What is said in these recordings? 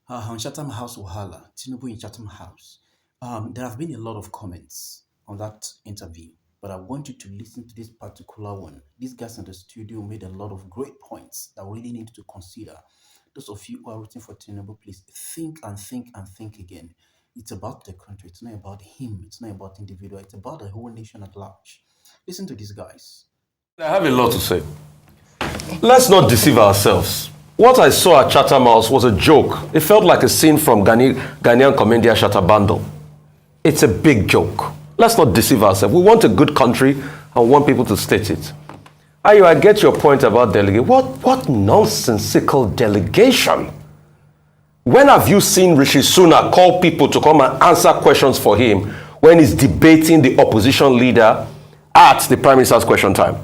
On Chatham House Wahala, Tinubu in Chatham House. There have been a lot of comments on that interview, but I want you to listen to this particular one. These guys in the studio made a lot of great points that we really need to consider. Those of you who are rooting for Tinubu, please think and think and think again. It's about the country. It's not about him. It's not about individual. It's about the whole nation at large. Listen to these guys. I have a lot to say. Let's not deceive ourselves. What I saw at Chatham House was a joke. It felt like a scene from Ghanaian comedian Shatta Bundle. It's a big joke. Let's not deceive ourselves. We want a good country and want people to state it. Ayo, I get your point about delegate. What nonsensical delegation? When have you seen Rishi Sunak call people to come and answer questions for him when he's debating the opposition leader at the Prime Minister's question time?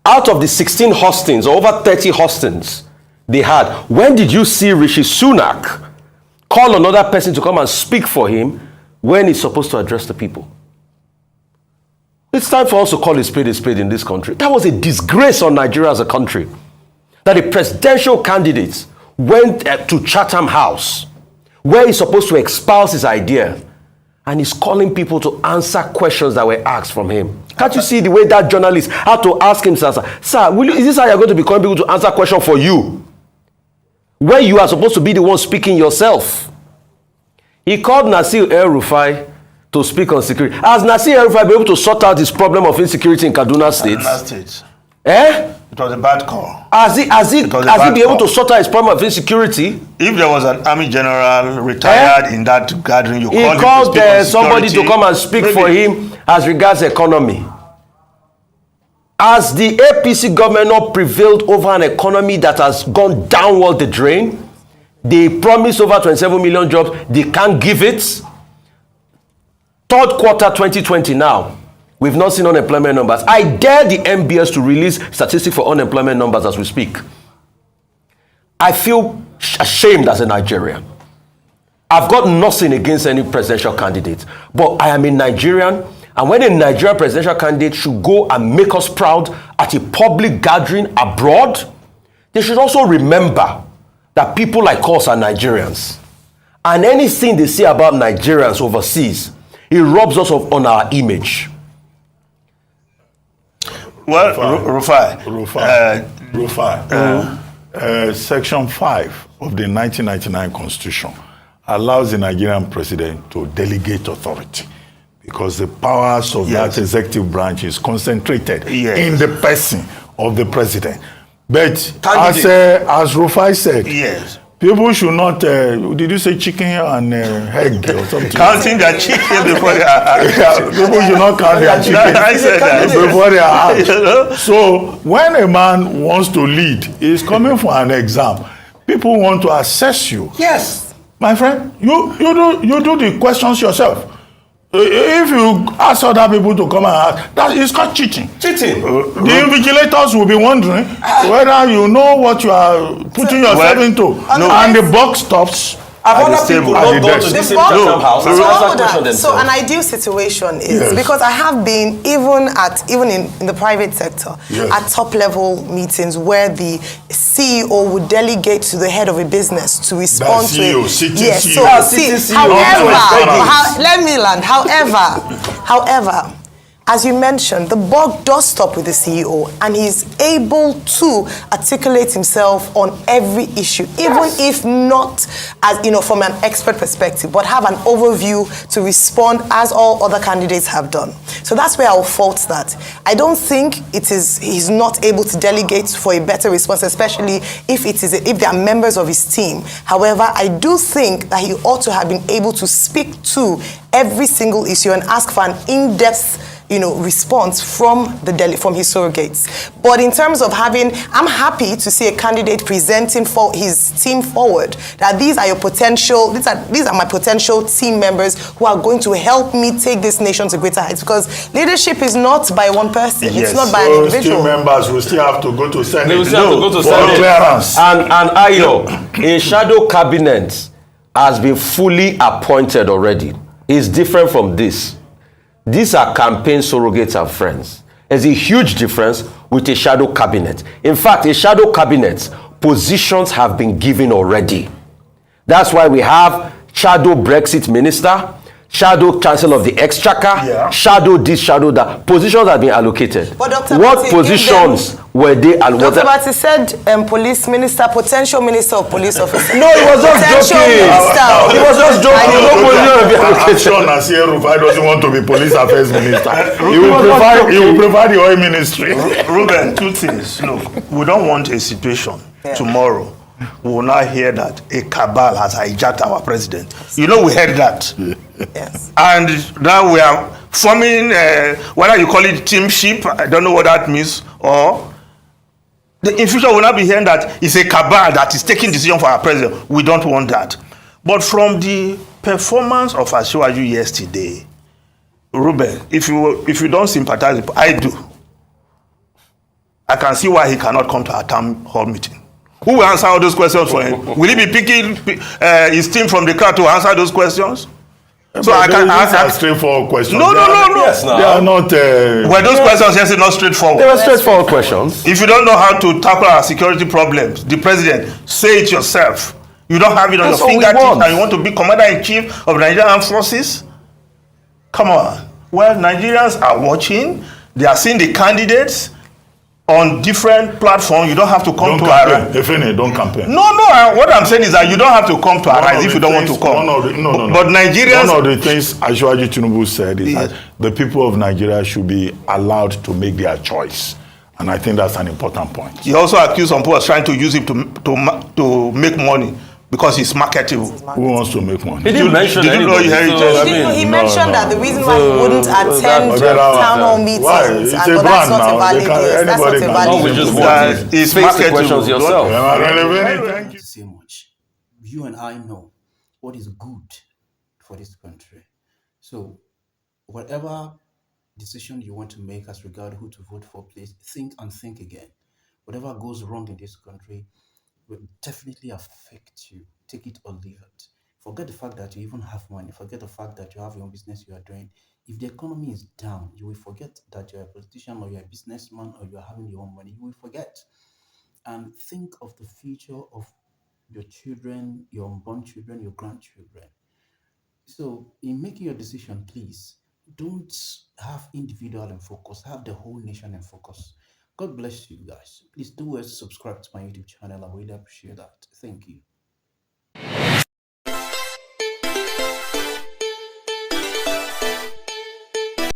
Out of the 16 hostings, or over 30 hostings they had, when did you see Rishi Sunak call another person to come and speak for him when he's supposed to address the people? It's time for us to call a spade in this country. That was a disgrace on Nigeria as a country. That a presidential candidate went to Chatham House where he's supposed to espouse his idea and he's calling people to answer questions that were asked from him. Can't you see the way that journalist had to ask him, sir, is this how you're going to be calling people to answer questions for you? Where you are supposed to be the one speaking yourself. He called Nasir El-Rufai to speak on security. Has Nasir El-Rufai been able to sort out this problem of insecurity in Kaduna State? Kaduna State. Eh? It was a bad call. Has he been able to sort out his problem of insecurity? If there was an army general retired in that gathering, you called somebody to come and speak for him as regards economy. Has the APC government not prevailed over an economy that has gone downward the drain? They promised over 27 million jobs. They can't give it. Third quarter 2020 now. We've not seen unemployment numbers. I dare the MBS to release statistics for unemployment numbers as we speak. I feel ashamed as a Nigerian. I've got nothing against any presidential candidate, but I am a Nigerian, and when a Nigerian presidential candidate should go and make us proud at a public gathering abroad, they should also remember that people like us are Nigerians. And anything they say about Nigerians overseas, it robs us on our image. Well, Rufai. Section 5 of the 1999 Constitution allows the Nigerian president to delegate authority because the powers of that executive branch is concentrated in the person of the president. But as Rufai said, people should not, did you say chicken and egg or something? Counting their chicken before they are people should not count their chicken I said that. before they are out. So when a man wants to lead, he's coming for an exam. People want to assess you. Yes. My friend, you do the questions yourself. If you ask other people to come and ask, that is called cheating. Cheating. The invigilators will be wondering whether you know what you are putting yourself into. And the buck stops. Have other people not gone to this Chatham House and answer questions themselves? So an ideal situation is, because I have been even in the private sector at top level meetings where the CEO would delegate to the head of a business to respond to it. Yes. So however, let me land. However, as you mentioned, the buck does stop with the CEO, and he's able to articulate himself on every issue, even if not as from an expert perspective, but have an overview to respond as all other candidates have done. So that's where I'll fault that. I don't think he's not able to delegate for a better response, especially if they are members of his team. However, I do think that he ought to have been able to speak to every single issue and ask for an in-depth response from his surrogates. But in terms of I'm happy to see a candidate presenting for his team forward that these are my potential team members who are going to help me take this nation to greater heights, because leadership is not by one person. It's not by an individual. Team members will still have to go to Senate. They will still have to go to Senate. Clearance. And Ayo, a shadow cabinet has been fully appointed already. It's different from this. These are campaign surrogates and friends. There's a huge difference with a shadow cabinet. In fact, a shadow cabinet, positions have been given already. That's why we have shadow Brexit minister, shadow chancellor of the exchequer, shadow this, shadow that. Positions have been allocated. But Dr. What Bati, positions were they allocated? Dr. Bati said police minister, potential minister of police officer. No, he was just Potential joking. minister. He was just joking. No position will be I'm allocated. sure Nasir Rufai doesn't want to be police affairs minister. He will prefer the oil ministry. Ruben, two things. Look, we don't want a situation tomorrow. We will not hear that a cabal has hijacked our president. You know, we heard that. Yes. And now we are forming, whether you call it teamship, I don't know what that means, or in future we'll not be hearing that it's a cabal that is taking decision for our president. We don't want that. But from the performance of Asiwaju yesterday, Ruben, if you don't sympathize, I do. I can see why he cannot come to our town hall meeting. Who will answer all those questions for him? Will he be picking his team from the crowd to answer those questions? So I can answer straightforward questions. No. Yes, no. They are not. Were those questions yesterday not straightforward? They were straightforward questions. If you don't know how to tackle our security problems, the president, say it yourself. You don't have it on That's your all we fingertips want. and you want to be commander-in-chief of Nigerian Armed Forces? Come on. Well, Nigerians are watching. They are seeing the candidates on different platforms. You don't have to come to our... Don't campaign. No. What I'm saying is that you don't have to come to Arise if you don't want to come. No. But Nigerians... One of the things Asiwaju Tinubu said is that the people of Nigeria should be allowed to make their choice. And I think that's an important point. He also accused some people of trying to use him to make money because he's marketable. Who wants to make money? He didn't mention did you know anybody. Heritage? He mentioned that the reason why he wouldn't attend town hall meetings, Why? It's a but that's brand not now. a valid They can- yes, that's not anybody a can- valid All we yes. just That want is is face the marketable. questions yourself. Thank you. To say much. You and I know what is good for this country. So, whatever decision you want to make as regard who to vote for, please think again. Whatever goes wrong in this country will definitely affect you. Take it or leave it. Forget the fact that you even have money. Forget the fact that you have your own business you are doing. If the economy is down, you will forget that you're a politician or you're a businessman or you're having your own money. You will forget. And think of the future of your children, your unborn children, your grandchildren. So, in making your decision, please don't have individual in focus, have the whole nation in focus. God bless you guys. Please do subscribe to my YouTube channel. I really appreciate that. Thank you.